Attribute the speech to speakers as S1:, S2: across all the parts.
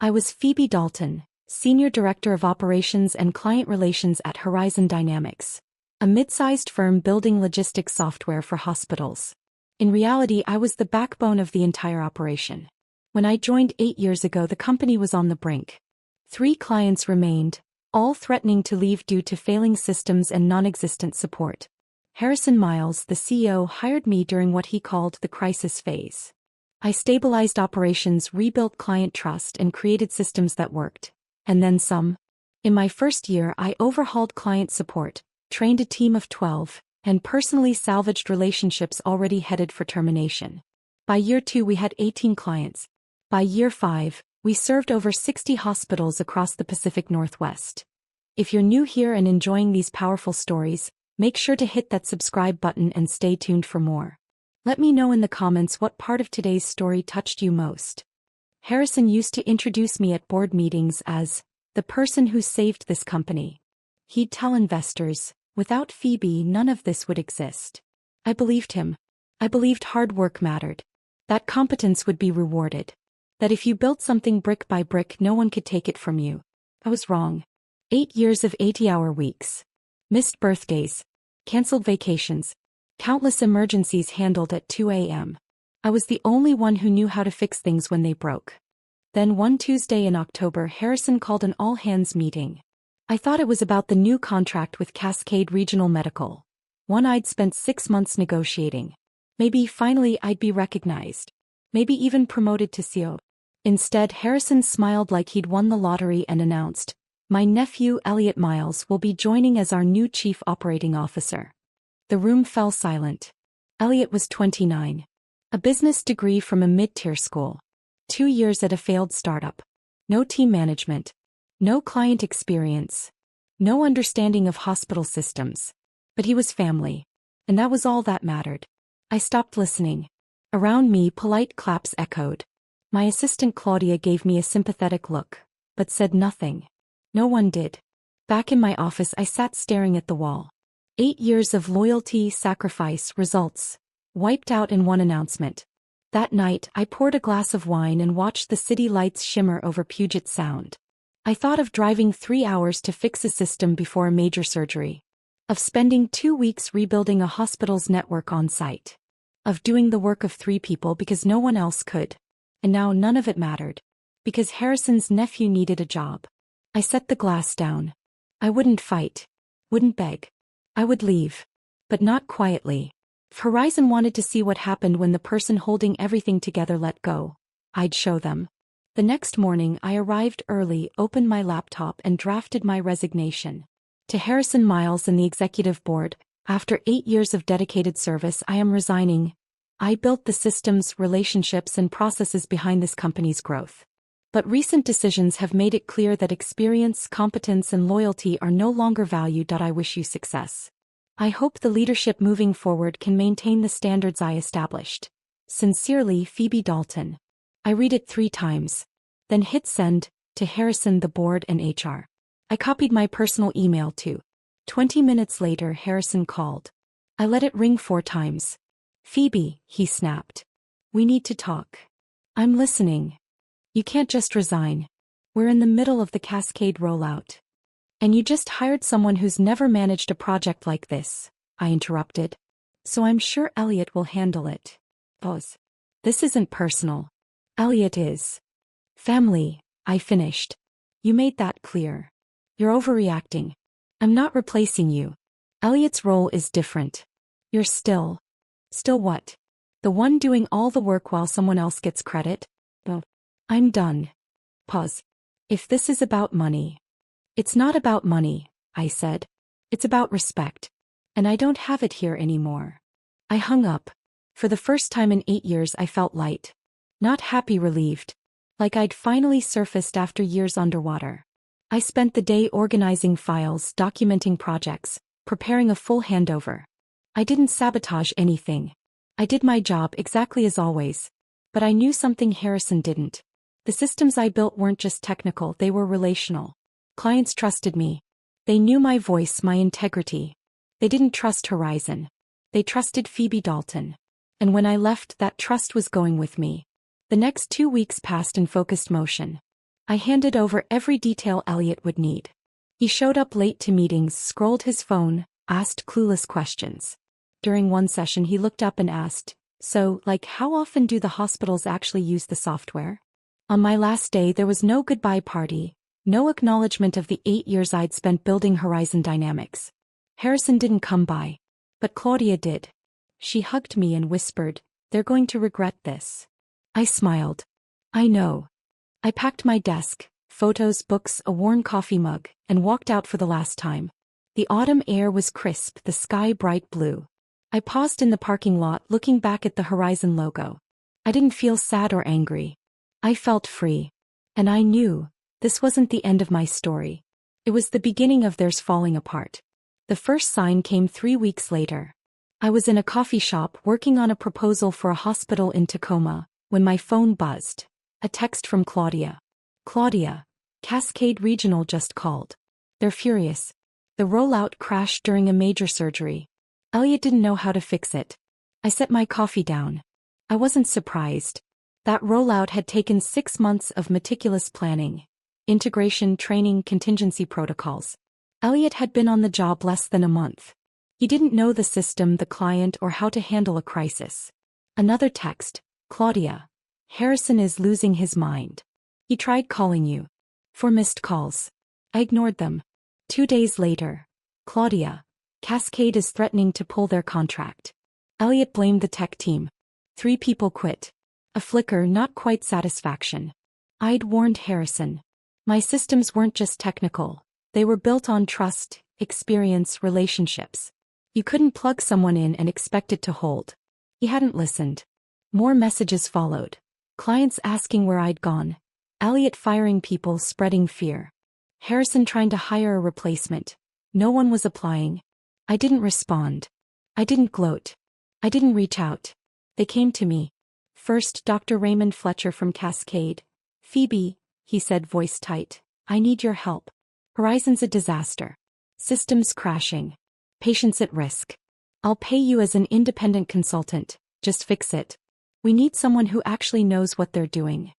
S1: I was Phoebe Dalton, Senior Director of Operations and Client Relations at Horizon Dynamics, a mid-sized firm building logistics software for hospitals. In reality, I was the backbone of the entire operation. When I joined 8 years ago, the company was on the brink. 3 clients remained, all threatening to leave due to failing systems and non-existent support. Harrison Miles, the CEO, hired me during what he called the crisis phase. I stabilized operations, rebuilt client trust, and created systems that worked. And then some. In my first year, I overhauled client support, trained a team of 12, and personally salvaged relationships already headed for termination. By year 2, we had 18 clients. By year 5, we served over 60 hospitals across the Pacific Northwest. If you're new here and enjoying these powerful stories, make sure to hit that subscribe button and stay tuned for more. Let me know in the comments what part of today's story touched you most. Harrison used to introduce me at board meetings as the person who saved this company. He'd tell investors, without Phoebe, none of this would exist. I believed him. I believed hard work mattered. That competence would be rewarded. That if you built something brick by brick, no one could take it from you. I was wrong. 8 years of 80-hour weeks. Missed birthdays. Cancelled vacations. Countless emergencies handled at 2 a.m. I was the only one who knew how to fix things when they broke. Then one Tuesday in October, Harrison called an all-hands meeting. I thought it was about the new contract with Cascade Regional Medical. One I'd spent 6 months negotiating. Maybe finally I'd be recognized. Maybe even promoted to CEO. Instead, Harrison smiled like he'd won the lottery and announced, "My nephew, Elliot Miles, will be joining as our new Chief Operating Officer." The room fell silent. Elliot was 29. A business degree from a mid-tier school. 2 years at a failed startup. No team management. No client experience. No understanding of hospital systems. But he was family. And that was all that mattered. I stopped listening. Around me, polite claps echoed. My assistant Claudia gave me a sympathetic look, but said nothing. No one did. Back in my office, I sat staring at the wall. 8 years of loyalty, sacrifice, results. Wiped out in one announcement. That night, I poured a glass of wine and watched the city lights shimmer over Puget Sound. I thought of driving 3 hours to fix a system before a major surgery. Of spending 2 weeks rebuilding a hospital's network on site. Of doing the work of 3 people because no one else could. And now none of it mattered. Because Harrison's nephew needed a job. I set the glass down. I wouldn't fight. Wouldn't beg. I would leave. But not quietly. If Horizon wanted to see what happened when the person holding everything together let go, I'd show them. The next morning, I arrived early, opened my laptop, and drafted my resignation. To Harrison Miles and the executive board, after 8 years of dedicated service, I am resigning. I built the systems, relationships, and processes behind this company's growth. But recent decisions have made it clear that experience, competence, and loyalty are no longer valued. I wish you success. I hope the leadership moving forward can maintain the standards I established. Sincerely, Phoebe Dalton. I read it 3 times. Then hit send, to Harrison, the board, and HR. I copied my personal email too. 20 minutes later, Harrison called. I let it ring 4 times. "Phoebe," he snapped. "We need to talk." "I'm listening." "You can't just resign. We're in the middle of the Cascade rollout." "And you just hired someone who's never managed a project like this," I interrupted. "So I'm sure Elliot will handle it." Pause. "This isn't personal. Elliot is family," I finished. "You made that clear. You're overreacting. I'm not replacing you. Elliot's role is different. You're still what? The one doing all the work while someone else gets credit?" "Oh, I'm done." Pause. "If this is about money." "It's not about money," I said. "It's about respect. And I don't have it here anymore." I hung up. For the first time in 8 years, I felt light. Not happy, relieved. Like I'd finally surfaced after years underwater. I spent the day organizing files, documenting projects, preparing a full handover. I didn't sabotage anything. I did my job exactly as always. But I knew something Harrison didn't. The systems I built weren't just technical, they were relational. Clients trusted me. They knew my voice, my integrity. They didn't trust Horizon. They trusted Phoebe Dalton. And when I left, that trust was going with me. The next 2 weeks passed in focused motion. I handed over every detail Elliot would need. He showed up late to meetings, scrolled his phone, asked clueless questions. During one session he looked up and asked, "So, how often do the hospitals actually use the software?" On my last day there was no goodbye party, no acknowledgement of the 8 years I'd spent building Horizon Dynamics. Harrison didn't come by. But Claudia did. She hugged me and whispered, "They're going to regret this." I smiled. I know. I packed my desk, photos, books, a worn coffee mug, and walked out for the last time. The autumn air was crisp, the sky bright blue. I paused in the parking lot, looking back at the Horizon logo. I didn't feel sad or angry. I felt free. And I knew, this wasn't the end of my story. It was the beginning of theirs falling apart. The first sign came 3 weeks later. I was in a coffee shop working on a proposal for a hospital in Tacoma, when my phone buzzed. A text from Claudia. "Claudia, Cascade Regional just called. They're furious. The rollout crashed during a major surgery. Elliot didn't know how to fix it." I set my coffee down. I wasn't surprised. That rollout had taken 6 months of meticulous planning. Integration, training, contingency protocols. Elliot had been on the job less than a month. He didn't know the system, the client, or how to handle a crisis. Another text. "Claudia, Harrison is losing his mind. He tried calling you." 4 missed calls. I ignored them. 2 days later. "Claudia, Cascade is threatening to pull their contract." Elliot blamed the tech team. 3 people quit. A flicker, not quite satisfaction. I'd warned Harrison. My systems weren't just technical. They were built on trust, experience, relationships. You couldn't plug someone in and expect it to hold. He hadn't listened. More messages followed. Clients asking where I'd gone. Elliot firing people, spreading fear. Harrison trying to hire a replacement. No one was applying. I didn't respond. I didn't gloat. I didn't reach out. They came to me. First, Dr. Raymond Fletcher from Cascade. "Phoebe," he said, voice tight, "I need your help. Horizon's a disaster. Systems crashing. Patients at risk. I'll pay you as an independent consultant. Just fix it. We need someone who actually knows what they're doing."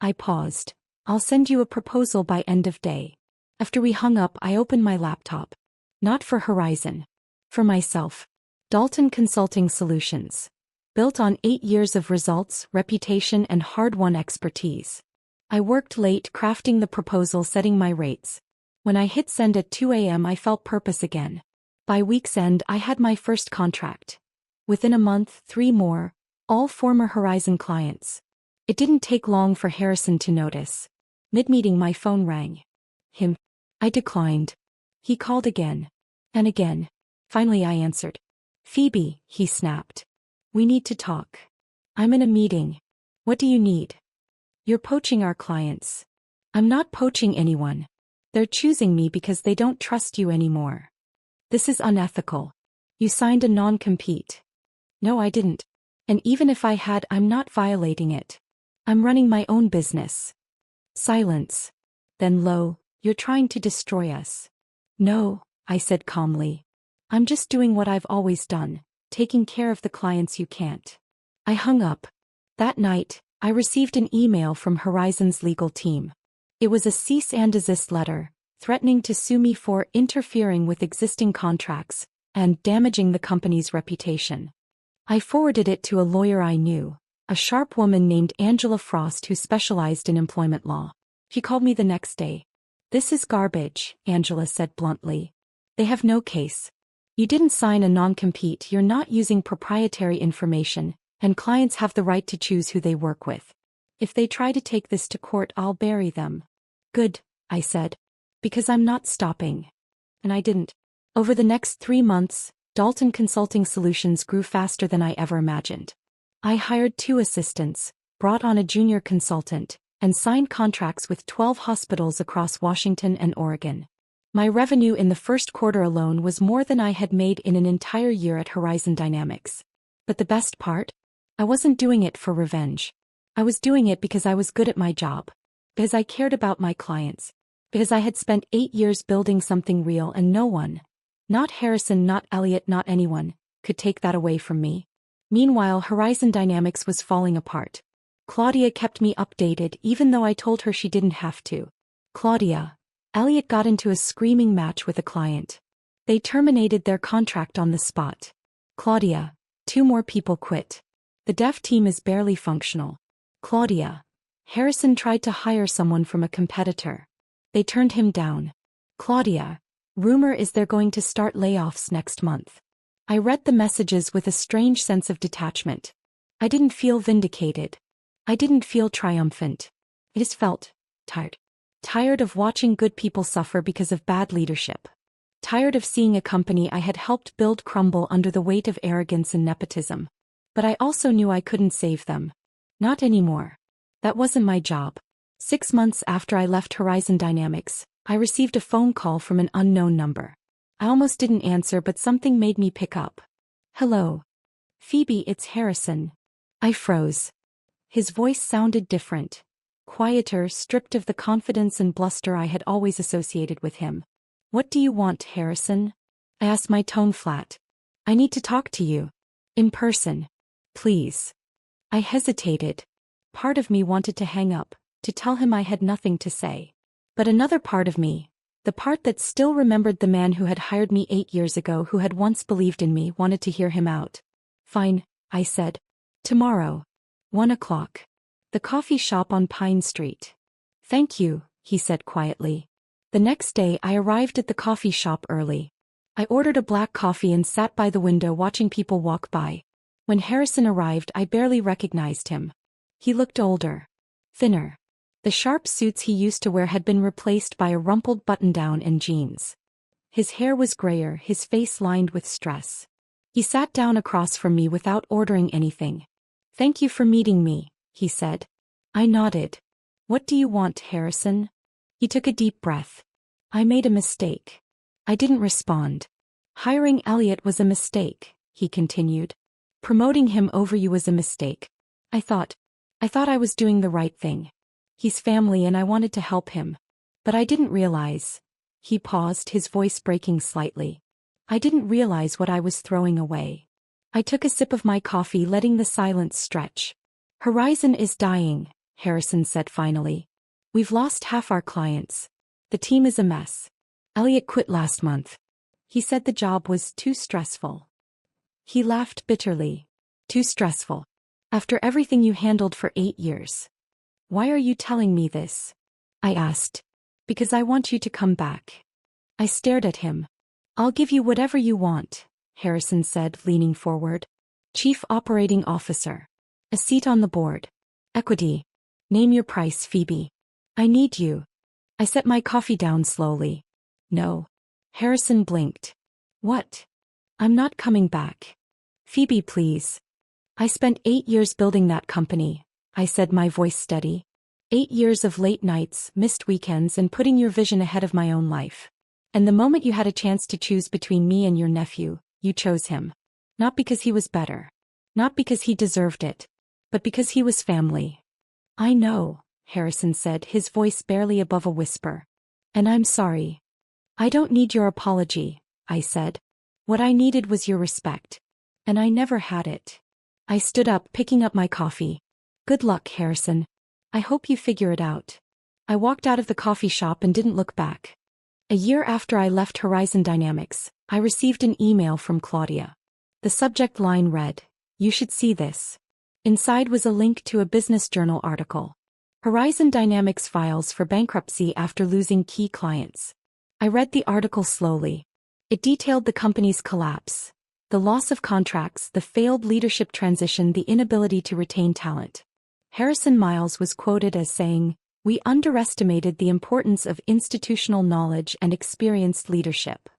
S1: I paused. "I'll send you a proposal by end of day." After we hung up, I opened my laptop. Not for Horizon. For myself. Dalton Consulting Solutions. Built on 8 years of results, reputation, and hard-won expertise. I worked late crafting the proposal, setting my rates. When I hit send at 2 a.m. I felt purpose again. By week's end I had my first contract. Within a month, 3 more, all former Horizon clients. It didn't take long for Harrison to notice. Mid-meeting my phone rang. Him. I declined. He called again. And again. Finally I answered. "Phoebe," he snapped. "We need to talk. I'm in a meeting. What do you need?" "You're poaching our clients." "I'm not poaching anyone. They're choosing me because they don't trust you anymore. This is unethical. You signed a non-compete." "No, I didn't. And even if I had, I'm not violating it. I'm running my own business." Silence. Then low, "You're trying to destroy us." "No," I said calmly. "I'm just doing what I've always done, taking care of the clients you can't." I hung up. That night, I received an email from Horizon's legal team. It was a cease and desist letter, threatening to sue me for interfering with existing contracts and damaging the company's reputation. I forwarded it to a lawyer I knew, a sharp woman named Angela Frost who specialized in employment law. She called me the next day. "This is garbage," Angela said bluntly. "They have no case. You didn't sign a non-compete, you're not using proprietary information, and clients have the right to choose who they work with. If they try to take this to court, I'll bury them." "Good," I said. "Because I'm not stopping." And I didn't. Over the next 3 months, Dalton Consulting Solutions grew faster than I ever imagined. I hired 2 assistants, brought on a junior consultant, and signed contracts with 12 hospitals across Washington and Oregon. My revenue in the first quarter alone was more than I had made in an entire year at Horizon Dynamics. But the best part? I wasn't doing it for revenge. I was doing it because I was good at my job. Because I cared about my clients. Because I had spent 8 years building something real and no one, not Harrison, not Elliot, not anyone, could take that away from me. Meanwhile, Horizon Dynamics was falling apart. Claudia kept me updated even though I told her she didn't have to. Claudia. Elliot got into a screaming match with a client. They terminated their contract on the spot. Claudia. 2 more people quit. The dev team is barely functional. Claudia. Harrison tried to hire someone from a competitor. They turned him down. Claudia. Rumor is they're going to start layoffs next month. I read the messages with a strange sense of detachment. I didn't feel vindicated. I didn't feel triumphant. I just felt tired. Tired of watching good people suffer because of bad leadership. Tired of seeing a company I had helped build crumble under the weight of arrogance and nepotism. But I also knew I couldn't save them. Not anymore. That wasn't my job. 6 months after I left Horizon Dynamics, I received a phone call from an unknown number. I almost didn't answer, but something made me pick up. Hello. Phoebe, it's Harrison. I froze. His voice sounded different. Quieter, stripped of the confidence and bluster I had always associated with him. What do you want, Harrison? I asked, my tone flat. I need to talk to you. In person. Please. I hesitated. Part of me wanted to hang up, to tell him I had nothing to say. But another part of me, the part that still remembered the man who had hired me 8 years ago, who had once believed in me, wanted to hear him out. Fine, I said. Tomorrow. 1 o'clock. The coffee shop on Pine Street. Thank you, he said quietly. The next day I arrived at the coffee shop early. I ordered a black coffee and sat by the window watching people walk by. When Harrison arrived, I barely recognized him. He looked older. Thinner. The sharp suits he used to wear had been replaced by a rumpled button-down and jeans. His hair was grayer, his face lined with stress. He sat down across from me without ordering anything. Thank you for meeting me, he said. I nodded. What do you want, Harrison? He took a deep breath. I made a mistake. I didn't respond. Hiring Elliot was a mistake, he continued. Promoting him over you was a mistake. I thought I was doing the right thing. He's family and I wanted to help him. But I didn't realize. He paused, his voice breaking slightly. I didn't realize what I was throwing away. I took a sip of my coffee, letting the silence stretch. Horizon is dying, Harrison said finally. We've lost half our clients. The team is a mess. Elliot quit last month. He said the job was too stressful. He laughed bitterly. Too stressful. After everything you handled for 8 years. Why are you telling me this? I asked. Because I want you to come back. I stared at him. I'll give you whatever you want, Harrison said, leaning forward. Chief Operating Officer. A seat on the board. Equity. Name your price, Phoebe. I need you. I set my coffee down slowly. No. Harrison blinked. What? I'm not coming back. Phoebe, please. I spent 8 years building that company, I said, my voice steady. 8 years of late nights, missed weekends, and putting your vision ahead of my own life. And the moment you had a chance to choose between me and your nephew, you chose him. Not because he was better. Not because he deserved it. But because he was family. I know, Harrison said, his voice barely above a whisper. And I'm sorry. I don't need your apology, I said. What I needed was your respect. And I never had it. I stood up, picking up my coffee. Good luck, Harrison. I hope you figure it out. I walked out of the coffee shop and didn't look back. A year after I left Horizon Dynamics, I received an email from Claudia. The subject line read, "You should see this." Inside was a link to a Business Journal article. Horizon Dynamics files for bankruptcy after losing key clients. I read the article slowly. It detailed the company's collapse, the loss of contracts, the failed leadership transition, the inability to retain talent. Harrison Miles was quoted as saying, "We underestimated the importance of institutional knowledge and experienced leadership."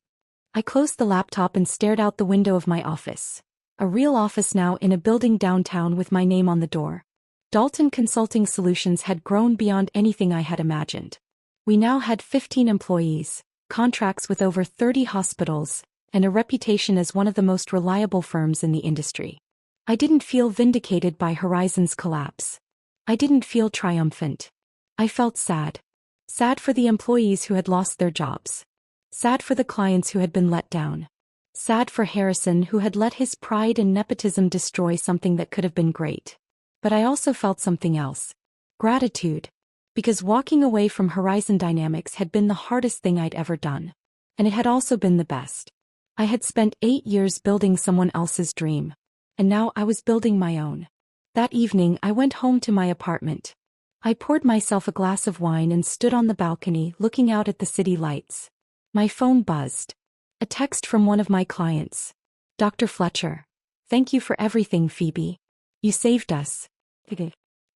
S1: I closed the laptop and stared out the window of my office. A real office now in a building downtown with my name on the door. Dalton Consulting Solutions had grown beyond anything I had imagined. We now had 15 employees, contracts with over 30 hospitals, and a reputation as one of the most reliable firms in the industry. I didn't feel vindicated by Horizon's collapse. I didn't feel triumphant. I felt sad. Sad for the employees who had lost their jobs. Sad for the clients who had been let down. Sad for Harrison, who had let his pride and nepotism destroy something that could have been great. But I also felt something else. Gratitude. Because walking away from Horizon Dynamics had been the hardest thing I'd ever done. And it had also been the best. I had spent 8 years building someone else's dream. And now I was building my own. That evening I went home to my apartment. I poured myself a glass of wine and stood on the balcony looking out at the city lights. My phone buzzed. A text from one of my clients. Dr. Fletcher. Thank you for everything, Phoebe. You saved us.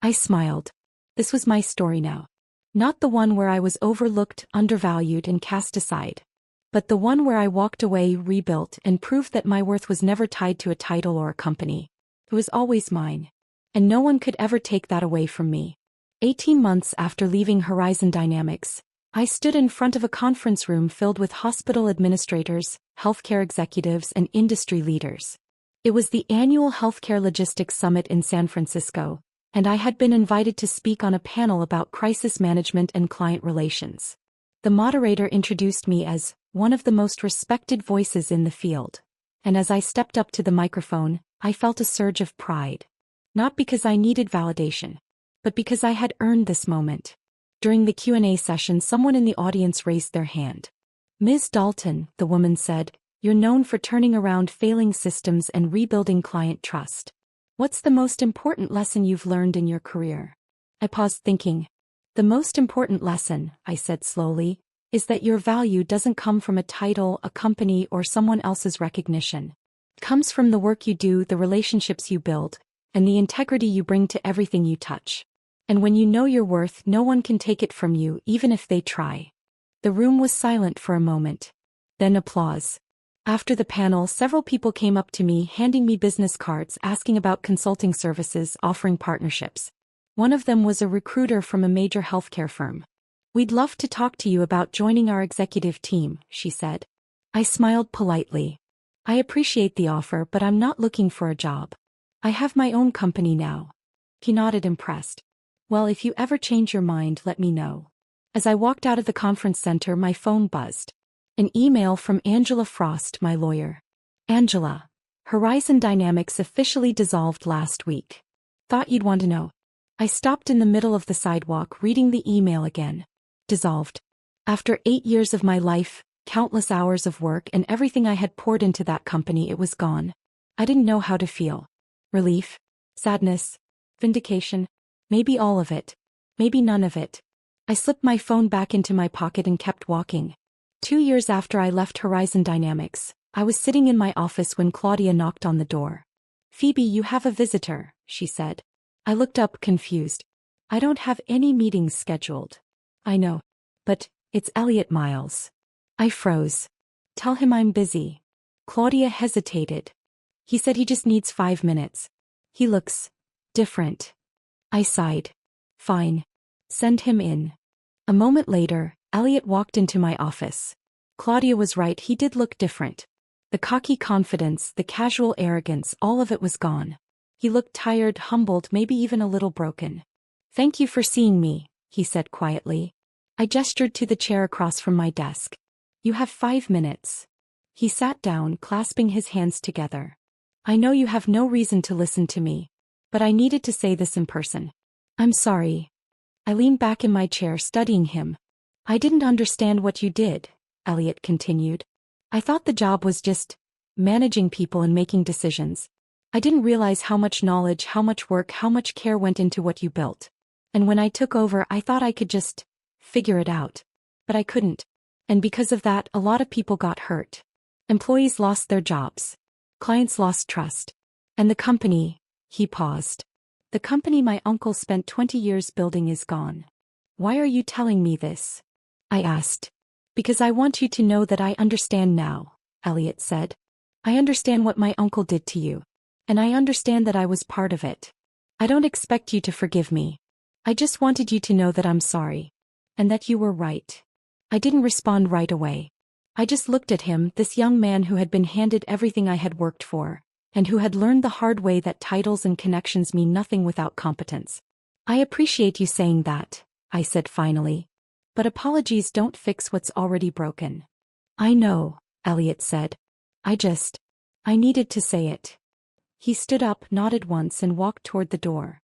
S1: I smiled. This was my story now. Not the one where I was overlooked, undervalued, and cast aside. But the one where I walked away, rebuilt, and proved that my worth was never tied to a title or a company. It was always mine. And no one could ever take that away from me. 18 months after leaving Horizon Dynamics, I stood in front of a conference room filled with hospital administrators, healthcare executives, and industry leaders. It was the annual Healthcare Logistics Summit in San Francisco, and I had been invited to speak on a panel about crisis management and client relations. The moderator introduced me as one of the most respected voices in the field. And as I stepped up to the microphone, I felt a surge of pride. Not because I needed validation, but because I had earned this moment. During the Q&A session, someone in the audience raised their hand. Ms. Dalton, the woman said, you're known for turning around failing systems and rebuilding client trust. What's the most important lesson you've learned in your career? I paused thinking. The most important lesson, I said slowly, is that your value doesn't come from a title, a company, or someone else's recognition. It comes from the work you do, the relationships you build, and the integrity you bring to everything you touch. And when you know your worth, no one can take it from you, even if they try. The room was silent for a moment. Then applause. After the panel, several people came up to me, handing me business cards, asking about consulting services, offering partnerships. One of them was a recruiter from a major healthcare firm. We'd love to talk to you about joining our executive team, she said. I smiled politely. I appreciate the offer, but I'm not looking for a job. I have my own company now. He nodded, impressed. Well, if you ever change your mind, let me know. As I walked out of the conference center, my phone buzzed. An email from Angela Frost, my lawyer. Angela. Horizon Dynamics officially dissolved last week. Thought you'd want to know. I stopped in the middle of the sidewalk, reading the email again. Dissolved. After 8 years of my life, countless hours of work, and everything I had poured into that company, it was gone. I didn't know how to feel. Relief? Sadness? Vindication? Maybe all of it. Maybe none of it. I slipped my phone back into my pocket and kept walking. 2 years after I left Horizon Dynamics, I was sitting in my office when Claudia knocked on the door. Phoebe, you have a visitor, she said. I looked up, confused. I don't have any meetings scheduled. I know. But it's Elliot Miles. I froze. Tell him I'm busy. Claudia hesitated. He said he just needs 5 minutes. He looks different. I sighed. Fine. Send him in. A moment later, Elliot walked into my office. Claudia was right, he did look different. The cocky confidence, the casual arrogance, all of it was gone. He looked tired, humbled, maybe even a little broken. Thank you for seeing me, he said quietly. I gestured to the chair across from my desk. You have 5 minutes. He sat down, clasping his hands together. I know you have no reason to listen to me, but I needed to say this in person. I'm sorry. I leaned back in my chair, studying him. I didn't understand what you did, Elliot continued. I thought the job was just managing people and making decisions. I didn't realize how much knowledge, how much work, how much care went into what you built. And when I took over, I thought I could just figure it out. But I couldn't. And because of that, a lot of people got hurt. Employees lost their jobs. Clients lost trust. And the company, he paused. The company my uncle spent 20 years building is gone. Why are you telling me this? I asked. Because I want you to know that I understand now, Elliot said. I understand what my uncle did to you. And I understand that I was part of it. I don't expect you to forgive me. I just wanted you to know that I'm sorry. And that you were right. I didn't respond right away. I just looked at him, this young man who had been handed everything I had worked for, and who had learned the hard way that titles and connections mean nothing without competence. I appreciate you saying that, I said finally. But apologies don't fix what's already broken. I know, Elliot said. I needed to say it. He stood up, nodded once, and walked toward the door.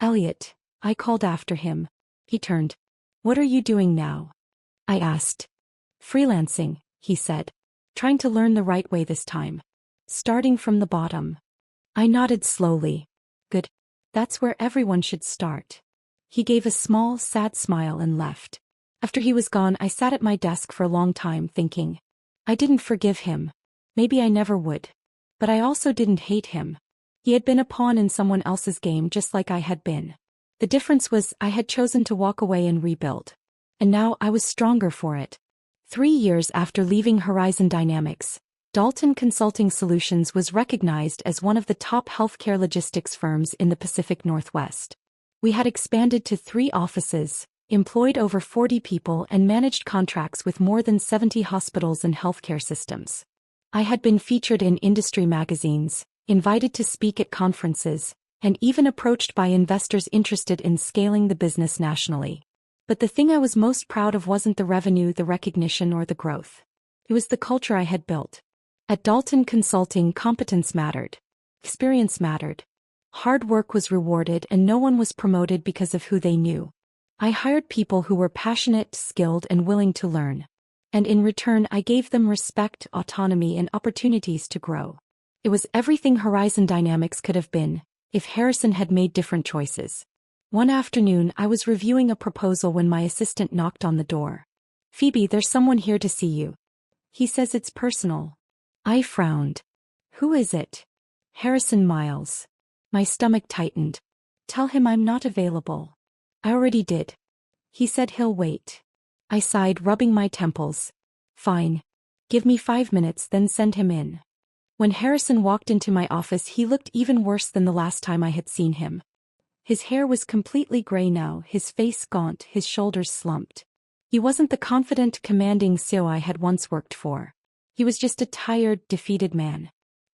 S1: Elliot, I called after him. He turned. What are you doing now? I asked. Freelancing, he said. Trying to learn the right way this time. Starting from the bottom. I nodded slowly. Good. That's where everyone should start. He gave a small, sad smile and left. After he was gone, I sat at my desk for a long time thinking. I didn't forgive him. Maybe I never would. But I also didn't hate him. He had been a pawn in someone else's game just like I had been. The difference was I had chosen to walk away and rebuild. And now I was stronger for it. 3 years after leaving Horizon Dynamics, Dalton Consulting Solutions was recognized as one of the top healthcare logistics firms in the Pacific Northwest. We had expanded to 3 offices, employed over 40 people and managed contracts with more than 70 hospitals and healthcare systems. I had been featured in industry magazines, invited to speak at conferences, and even approached by investors interested in scaling the business nationally. But the thing I was most proud of wasn't the revenue, the recognition, or the growth. It was the culture I had built. At Dalton Consulting, competence mattered. Experience mattered. Hard work was rewarded and no one was promoted because of who they knew. I hired people who were passionate, skilled, and willing to learn. And in return, I gave them respect, autonomy, and opportunities to grow. It was everything Horizon Dynamics could have been, if Harrison had made different choices. One afternoon, I was reviewing a proposal when my assistant knocked on the door. Phoebe, there's someone here to see you. He says it's personal. I frowned. Who is it? Harrison Miles. My stomach tightened. Tell him I'm not available. I already did. He said he'll wait. I sighed, rubbing my temples. Fine. Give me 5 minutes, then send him in. When Harrison walked into my office, he looked even worse than the last time I had seen him. His hair was completely gray now, his face gaunt, his shoulders slumped. He wasn't the confident, commanding CEO I had once worked for. He was just a tired, defeated man.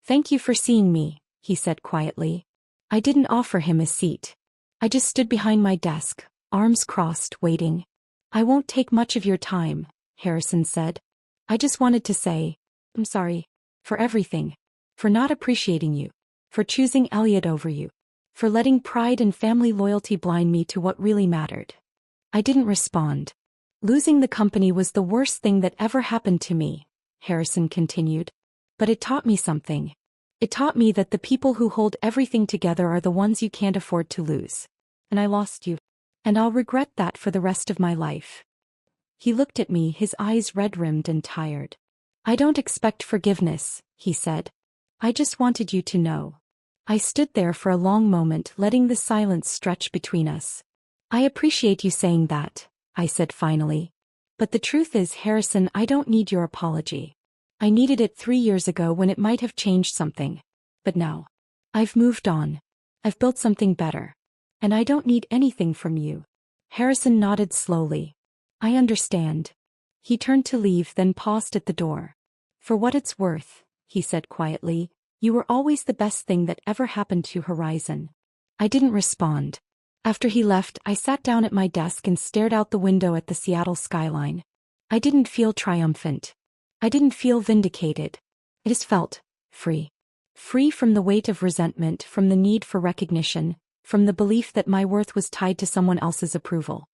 S1: Thank you for seeing me, he said quietly. I didn't offer him a seat. I just stood behind my desk, arms crossed, waiting. I won't take much of your time, Harrison said. I just wanted to say, I'm sorry. For everything. For not appreciating you. For choosing Elliot over you. For letting pride and family loyalty blind me to what really mattered. I didn't respond. Losing the company was the worst thing that ever happened to me, Harrison continued. But it taught me something. It taught me that the people who hold everything together are the ones you can't afford to lose. And I lost you. And I'll regret that for the rest of my life. He looked at me, his eyes red-rimmed and tired. I don't expect forgiveness, he said. I just wanted you to know. I stood there for a long moment, letting the silence stretch between us. I appreciate you saying that, I said finally. But the truth is, Harrison, I don't need your apology. I needed it 3 years ago when it might have changed something. But now. I've moved on. I've built something better. And I don't need anything from you. Harrison nodded slowly. I understand. He turned to leave, then paused at the door. For what it's worth, he said quietly, you were always the best thing that ever happened to Horizon. I didn't respond. After he left, I sat down at my desk and stared out the window at the Seattle skyline. I didn't feel triumphant. I didn't feel vindicated. I just felt free. Free from the weight of resentment, from the need for recognition, from the belief that my worth was tied to someone else's approval.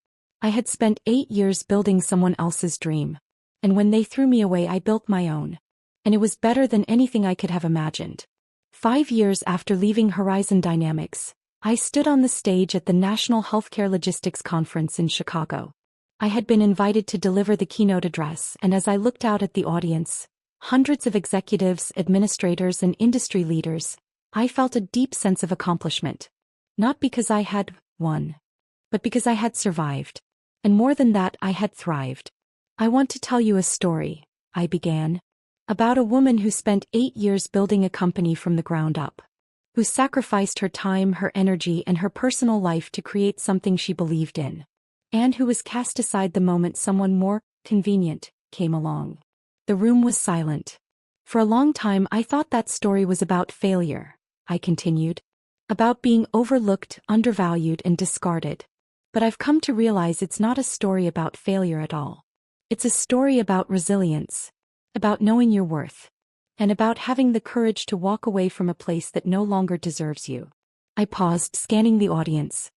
S1: I had spent 8 years building someone else's dream. And when they threw me away, I built my own. And it was better than anything I could have imagined. 5 years after leaving Horizon Dynamics, I stood on the stage at the National Healthcare Logistics Conference in Chicago. I had been invited to deliver the keynote address, and as I looked out at the audience, hundreds of executives, administrators, and industry leaders, I felt a deep sense of accomplishment. Not because I had won, but because I had survived. And more than that, I had thrived. I want to tell you a story, I began, about a woman who spent 8 years building a company from the ground up, who sacrificed her time, her energy, and her personal life to create something she believed in, and who was cast aside the moment someone more convenient came along. The room was silent. For a long time I thought that story was about failure, I continued, about being overlooked, undervalued, and discarded. But I've come to realize it's not a story about failure at all. It's a story about resilience, about knowing your worth, and about having the courage to walk away from a place that no longer deserves you. I paused, scanning the audience.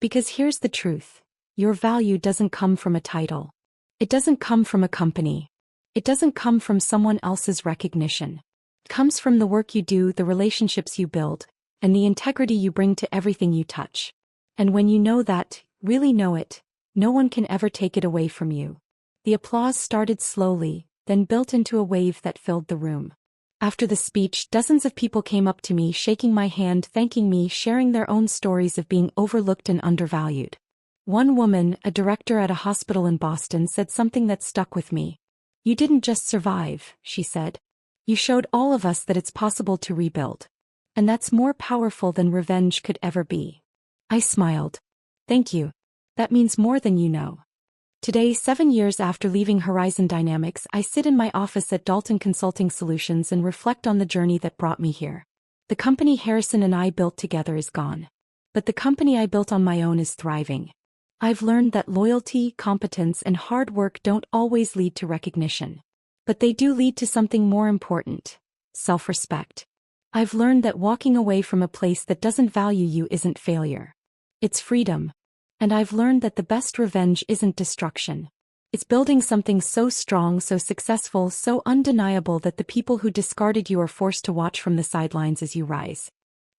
S1: Because here's the truth. Your value doesn't come from a title. It doesn't come from a company. It doesn't come from someone else's recognition. It comes from the work you do, the relationships you build, and the integrity you bring to everything you touch. And when you know that, really know it, no one can ever take it away from you. The applause started slowly, then built into a wave that filled the room. After the speech, dozens of people came up to me, shaking my hand, thanking me, sharing their own stories of being overlooked and undervalued. One woman, a director at a hospital in Boston, said something that stuck with me. "You didn't just survive," she said. "You showed all of us that it's possible to rebuild. And that's more powerful than revenge could ever be." I smiled. "Thank you. That means more than you know." Today, 7 years after leaving Horizon Dynamics, I sit in my office at Dalton Consulting Solutions and reflect on the journey that brought me here. The company Harrison and I built together is gone. But the company I built on my own is thriving. I've learned that loyalty, competence, and hard work don't always lead to recognition. But they do lead to something more important: self-respect. I've learned that walking away from a place that doesn't value you isn't failure. It's freedom. And I've learned that the best revenge isn't destruction. It's building something so strong, so successful, so undeniable that the people who discarded you are forced to watch from the sidelines as you rise.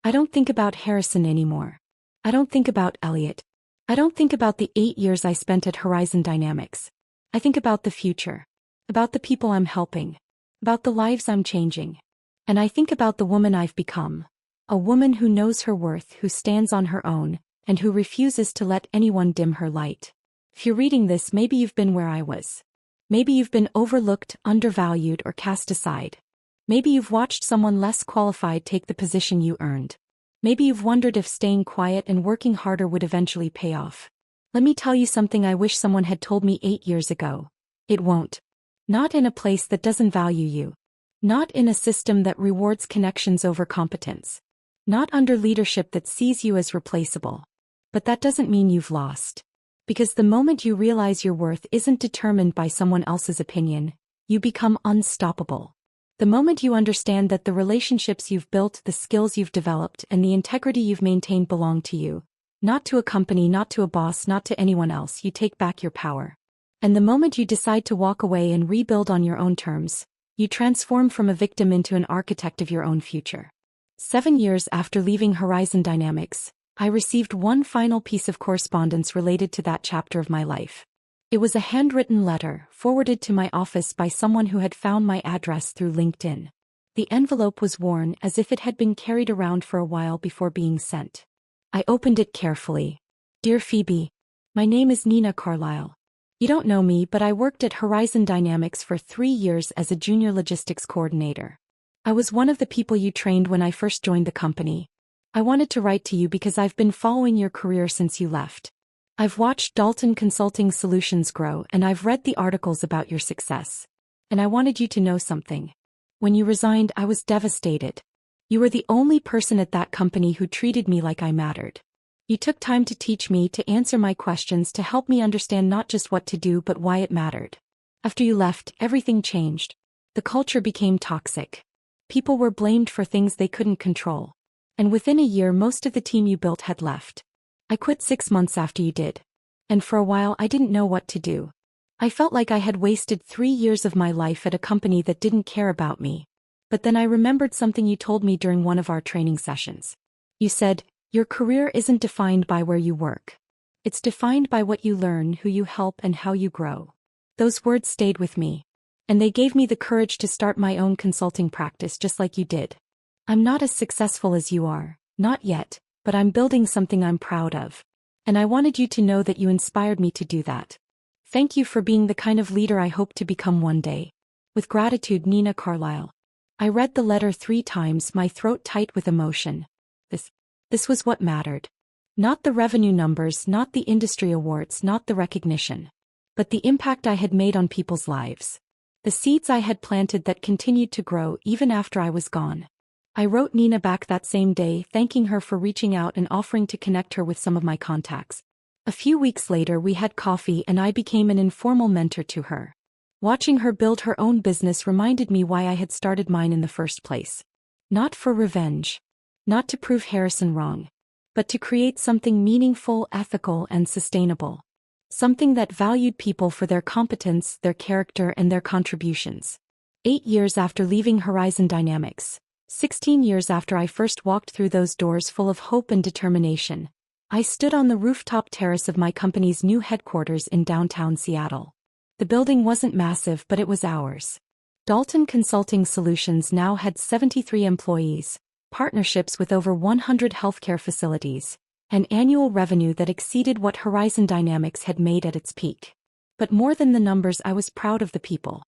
S1: I don't think about Harrison anymore. I don't think about Elliot. I don't think about the 8 years I spent at Horizon Dynamics. I think about the future. About the people I'm helping. About the lives I'm changing. And I think about the woman I've become. A woman who knows her worth, who stands on her own, and who refuses to let anyone dim her light. If you're reading this, maybe you've been where I was. Maybe you've been overlooked, undervalued, or cast aside. Maybe you've watched someone less qualified take the position you earned. Maybe you've wondered if staying quiet and working harder would eventually pay off. Let me tell you something I wish someone had told me 8 years ago. It won't. Not in a place that doesn't value you. Not in a system that rewards connections over competence. Not under leadership that sees you as replaceable. But that doesn't mean you've lost. Because the moment you realize your worth isn't determined by someone else's opinion, you become unstoppable. The moment you understand that the relationships you've built, the skills you've developed, and the integrity you've maintained belong to you, not to a company, not to a boss, not to anyone else, you take back your power. And the moment you decide to walk away and rebuild on your own terms, you transform from a victim into an architect of your own future. 7 years after leaving Horizon Dynamics, I received one final piece of correspondence related to that chapter of my life. It was a handwritten letter, forwarded to my office by someone who had found my address through LinkedIn. The envelope was worn, as if it had been carried around for a while before being sent. I opened it carefully. "Dear Phoebe, my name is Nina Carlisle. You don't know me, but I worked at Horizon Dynamics for 3 years as a junior logistics coordinator. I was one of the people you trained when I first joined the company. I wanted to write to you because I've been following your career since you left. I've watched Dalton Consulting Solutions grow, and I've read the articles about your success. And I wanted you to know something. When you resigned, I was devastated. You were the only person at that company who treated me like I mattered. You took time to teach me, to answer my questions, to help me understand not just what to do but why it mattered. After you left, everything changed. The culture became toxic. People were blamed for things they couldn't control. And within a year, most of the team you built had left. I quit 6 months after you did. And for a while, I didn't know what to do. I felt like I had wasted 3 years of my life at a company that didn't care about me. But then I remembered something you told me during one of our training sessions. You said, "Your career isn't defined by where you work. It's defined by what you learn, who you help, and how you grow." Those words stayed with me. And they gave me the courage to start my own consulting practice just like you did. I'm not as successful as you are, not yet, but I'm building something I'm proud of. And I wanted you to know that you inspired me to do that. Thank you for being the kind of leader I hope to become one day. With gratitude, Nina Carlisle. I read the letter 3 times, my throat tight with emotion. This was what mattered. Not the revenue numbers, not the industry awards, not the recognition. But the impact I had made on people's lives. The seeds I had planted that continued to grow even after I was gone. I wrote Nina back that same day, thanking her for reaching out and offering to connect her with some of my contacts. A few weeks later, we had coffee and I became an informal mentor to her. Watching her build her own business reminded me why I had started mine in the first place. Not for revenge. Not to prove Harrison wrong. but to create something meaningful, ethical, and sustainable. Something that valued people for their competence, their character, and their contributions. 8 years after leaving Horizon Dynamics, 16 years after I first walked through those doors full of hope and determination, I stood on the rooftop terrace of my company's new headquarters in downtown Seattle. The building wasn't massive, but it was ours. Dalton Consulting Solutions now had 73 employees, partnerships with over 100 healthcare facilities, and annual revenue that exceeded what Horizon Dynamics had made at its peak. But more than the numbers, I was proud of the people.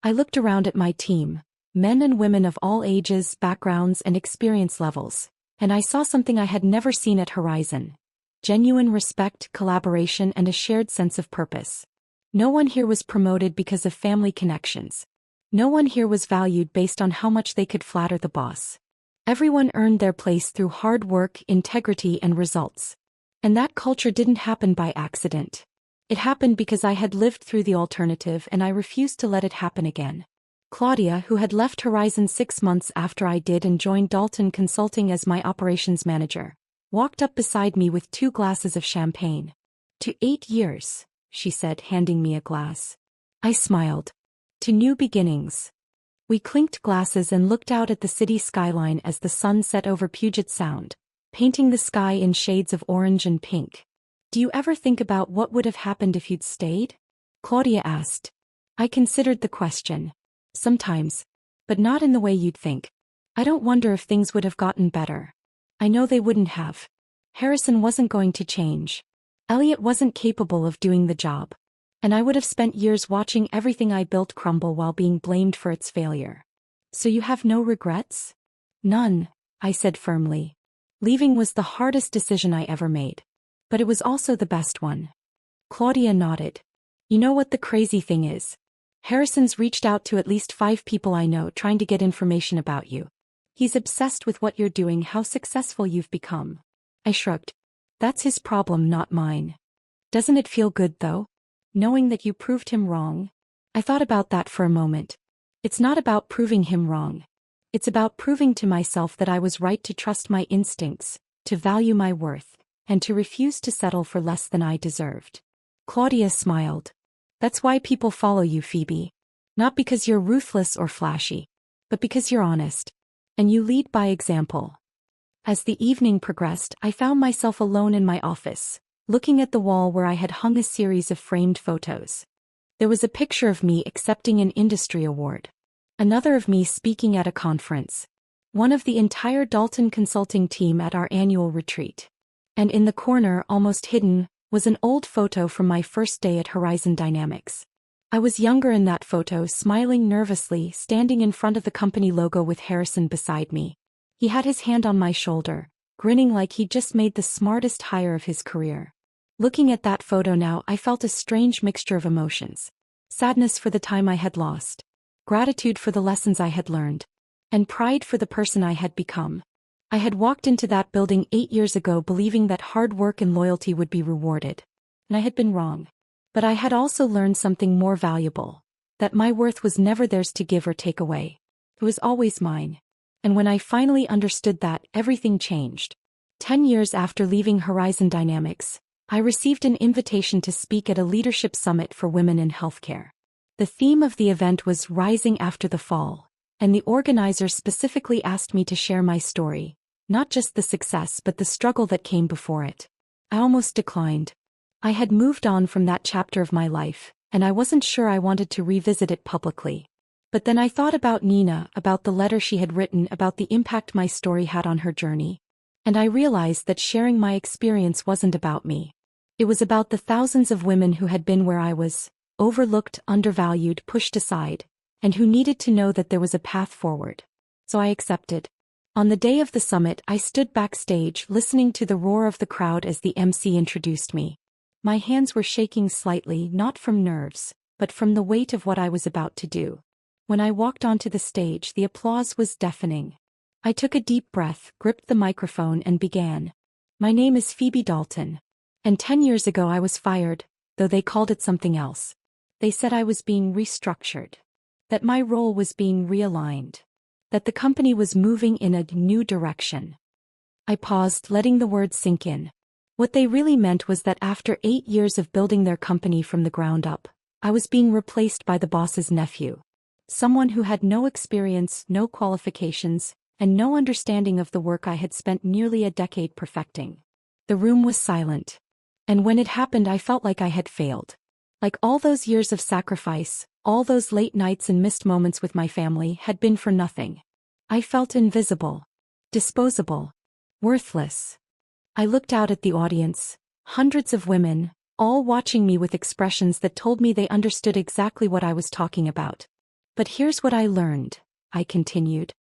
S1: I looked around at my team, men and women of all ages, backgrounds, and experience levels, and I saw something I had never seen at Horizon: genuine respect, collaboration, and a shared sense of purpose. No one here was promoted because of family connections. No one here was valued based on how much they could flatter the boss. Everyone earned their place through hard work, integrity, and results. And that culture didn't happen by accident. It happened because I had lived through the alternative, and I refused to let it happen again. Claudia, who had left Horizon 6 months after I did and joined Dalton Consulting as my operations manager, walked up beside me with 2 glasses of champagne. "To 8 years," she said, handing me a glass. I smiled. "To new beginnings." We clinked glasses and looked out at the city skyline as the sun set over Puget Sound, painting the sky in shades of orange and pink. "Do you ever think about what would have happened if you'd stayed?" Claudia asked. I considered the question. "Sometimes. But not in the way you'd think. I don't wonder if things would have gotten better. I know they wouldn't have. Harrison wasn't going to change. Elliot wasn't capable of doing the job. And I would have spent years watching everything I built crumble while being blamed for its failure." "So you have no regrets?" "None," I said firmly. "Leaving was the hardest decision I ever made. But it was also the best one." Claudia nodded. "You know what the crazy thing is? Harrison's reached out to at least 5 people I know trying to get information about you. He's obsessed with what you're doing, how successful you've become." I shrugged. "That's his problem, not mine." "Doesn't it feel good, though? Knowing that you proved him wrong?" I thought about that for a moment. It's not about proving him wrong. It's about proving to myself that I was right to trust my instincts, to value my worth, and to refuse to settle for less than I deserved. Claudia smiled. "That's why people follow you, Phoebe. Not because you're ruthless or flashy, but because you're honest. And you lead by example." As the evening progressed, I found myself alone in my office, looking at the wall where I had hung a series of framed photos. There was a picture of me accepting an industry award. Another of me speaking at a conference. One of the entire Dalton Consulting team at our annual retreat. And in the corner, almost hidden, was an old photo from my first day at Horizon Dynamics. I was younger in that photo, smiling nervously, standing in front of the company logo with Harrison beside me. He had his hand on my shoulder, grinning like he'd just made the smartest hire of his career. Looking at that photo now, I felt a strange mixture of emotions. Sadness for the time I had lost, gratitude for the lessons I had learned, and pride for the person I had become. I had walked into that building 8 years ago believing that hard work and loyalty would be rewarded. And I had been wrong. But I had also learned something more valuable: that my worth was never theirs to give or take away. It was always mine. And when I finally understood that, everything changed. 10 years after leaving Horizon Dynamics, I received an invitation to speak at a leadership summit for women in healthcare. The theme of the event was Rising After the Fall, and the organizer specifically asked me to share my story, not just the success but the struggle that came before it. I almost declined. I had moved on from that chapter of my life, and I wasn't sure I wanted to revisit it publicly. But then I thought about Nina, about the letter she had written, about the impact my story had on her journey. And I realized that sharing my experience wasn't about me. It was about the thousands of women who had been where I was, overlooked, undervalued, pushed aside, and who needed to know that there was a path forward. So I accepted. On the day of the summit, I stood backstage, listening to the roar of the crowd as the MC introduced me. My hands were shaking slightly, not from nerves, but from the weight of what I was about to do. When I walked onto the stage, the applause was deafening. I took a deep breath, gripped the microphone, and began. "My name is Phoebe Dalton. And 10 years ago I was fired, though they called it something else. They said I was being restructured. That my role was being realigned. That the company was moving in a new direction. I paused, letting the words sink in. What they really meant was that after 8 years of building their company from the ground up, I was being replaced by the boss's nephew. Someone who had no experience, no qualifications, and no understanding of the work I had spent nearly a decade perfecting. The room was silent. And when it happened, I felt like I had failed. Like all those years of sacrifice, all those late nights and missed moments with my family had been for nothing. I felt invisible, disposable, worthless. I looked out at the audience, hundreds of women, all watching me with expressions that told me they understood exactly what I was talking about. But here's what I learned, I continued.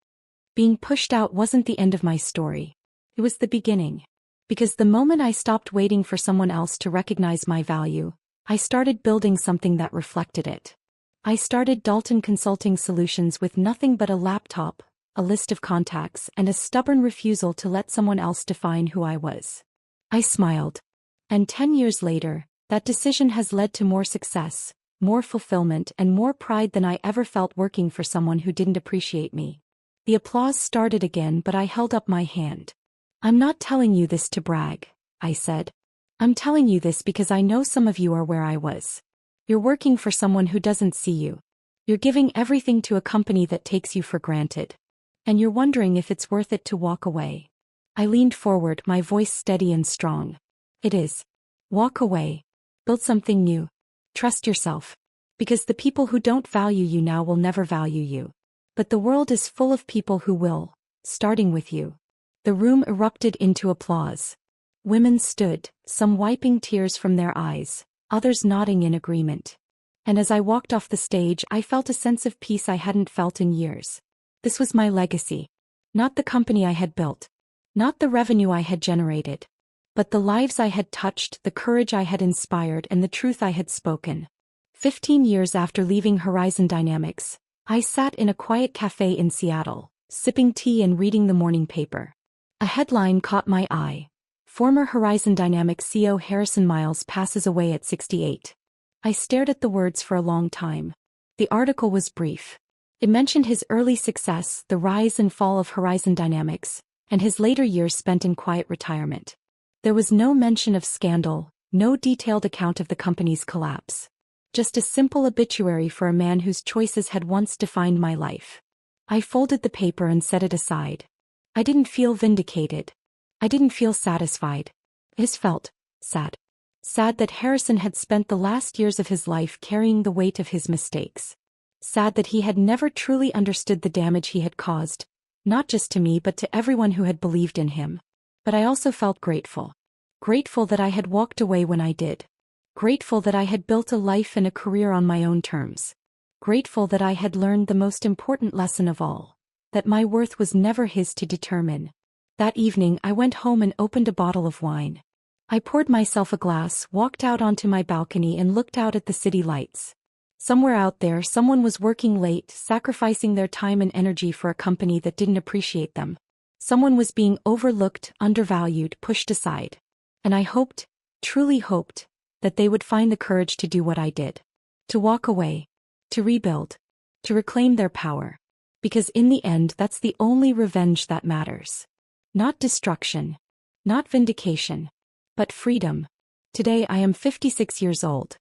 S1: Being pushed out wasn't the end of my story. It was the beginning. Because the moment I stopped waiting for someone else to recognize my value, I started building something that reflected it. I started Dalton Consulting Solutions with nothing but a laptop, a list of contacts, and a stubborn refusal to let someone else define who I was. I smiled. And 10 years later, that decision has led to more success, more fulfillment, and more pride than I ever felt working for someone who didn't appreciate me. The applause started again, but I held up my hand. I'm not telling you this to brag, I said. I'm telling you this because I know some of you are where I was. You're working for someone who doesn't see you. You're giving everything to a company that takes you for granted. And you're wondering if it's worth it to walk away. I leaned forward, my voice steady and strong. It is. Walk away. Build something new. Trust yourself. Because the people who don't value you now will never value you. But the world is full of people who will, starting with you. The room erupted into applause. Women stood, some wiping tears from their eyes, others nodding in agreement. And as I walked off the stage, I felt a sense of peace I hadn't felt in years. This was my legacy. Not the company I had built. Not the revenue I had generated. But the lives I had touched, the courage I had inspired, and the truth I had spoken. 15 years after leaving Horizon Dynamics, I sat in a quiet cafe in Seattle, sipping tea and reading the morning paper. A headline caught my eye. Former Horizon Dynamics CEO Harrison Miles passes away at 68. I stared at the words for a long time. The article was brief. It mentioned his early success, the rise and fall of Horizon Dynamics, and his later years spent in quiet retirement. There was no mention of scandal, no detailed account of the company's collapse. Just a simple obituary for a man whose choices had once defined my life. I folded the paper and set it aside. I didn't feel vindicated. I didn't feel satisfied. I just felt sad. Sad that Harrison had spent the last years of his life carrying the weight of his mistakes. Sad that he had never truly understood the damage he had caused, not just to me but to everyone who had believed in him. But I also felt grateful. Grateful that I had walked away when I did. Grateful that I had built a life and a career on my own terms. Grateful that I had learned the most important lesson of all. That my worth was never his to determine. That evening I went home and opened a bottle of wine. I poured myself a glass, walked out onto my balcony and looked out at the city lights. Somewhere out there someone was working late, sacrificing their time and energy for a company that didn't appreciate them. Someone was being overlooked, undervalued, pushed aside. And I hoped, truly hoped, that they would find the courage to do what I did. To walk away. To rebuild. To reclaim their power. Because in the end that's the only revenge that matters. Not destruction. Not vindication. But freedom. Today I am 56 years old.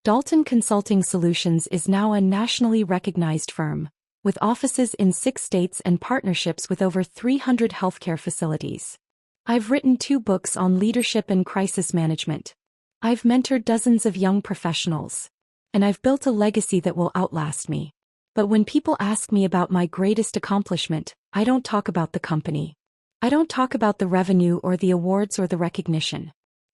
S1: Dalton Consulting Solutions is now a nationally recognized firm, with offices in 6 states and partnerships with over 300 healthcare facilities. I've written 2 books on leadership and crisis management. I've mentored dozens of young professionals. And I've built a legacy that will outlast me. But when people ask me about my greatest accomplishment, I don't talk about the company. I don't talk about the revenue or the awards or the recognition.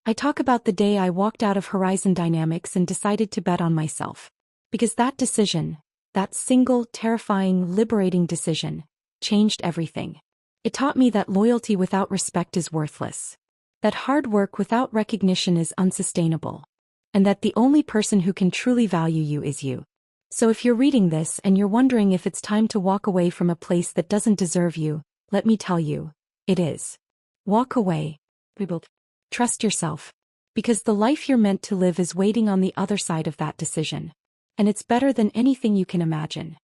S1: I talk about the day I walked out of Horizon Dynamics and decided to bet on myself. Because that decision, that single, terrifying, liberating decision, changed everything. It taught me that loyalty without respect is worthless. That hard work without recognition is unsustainable. And that the only person who can truly value you is you. So if you're reading this and you're wondering if it's time to walk away from a place that doesn't deserve you, let me tell you, it is. Walk away. Rebuild. Trust yourself. Because the life you're meant to live is waiting on the other side of that decision. And it's better than anything you can imagine.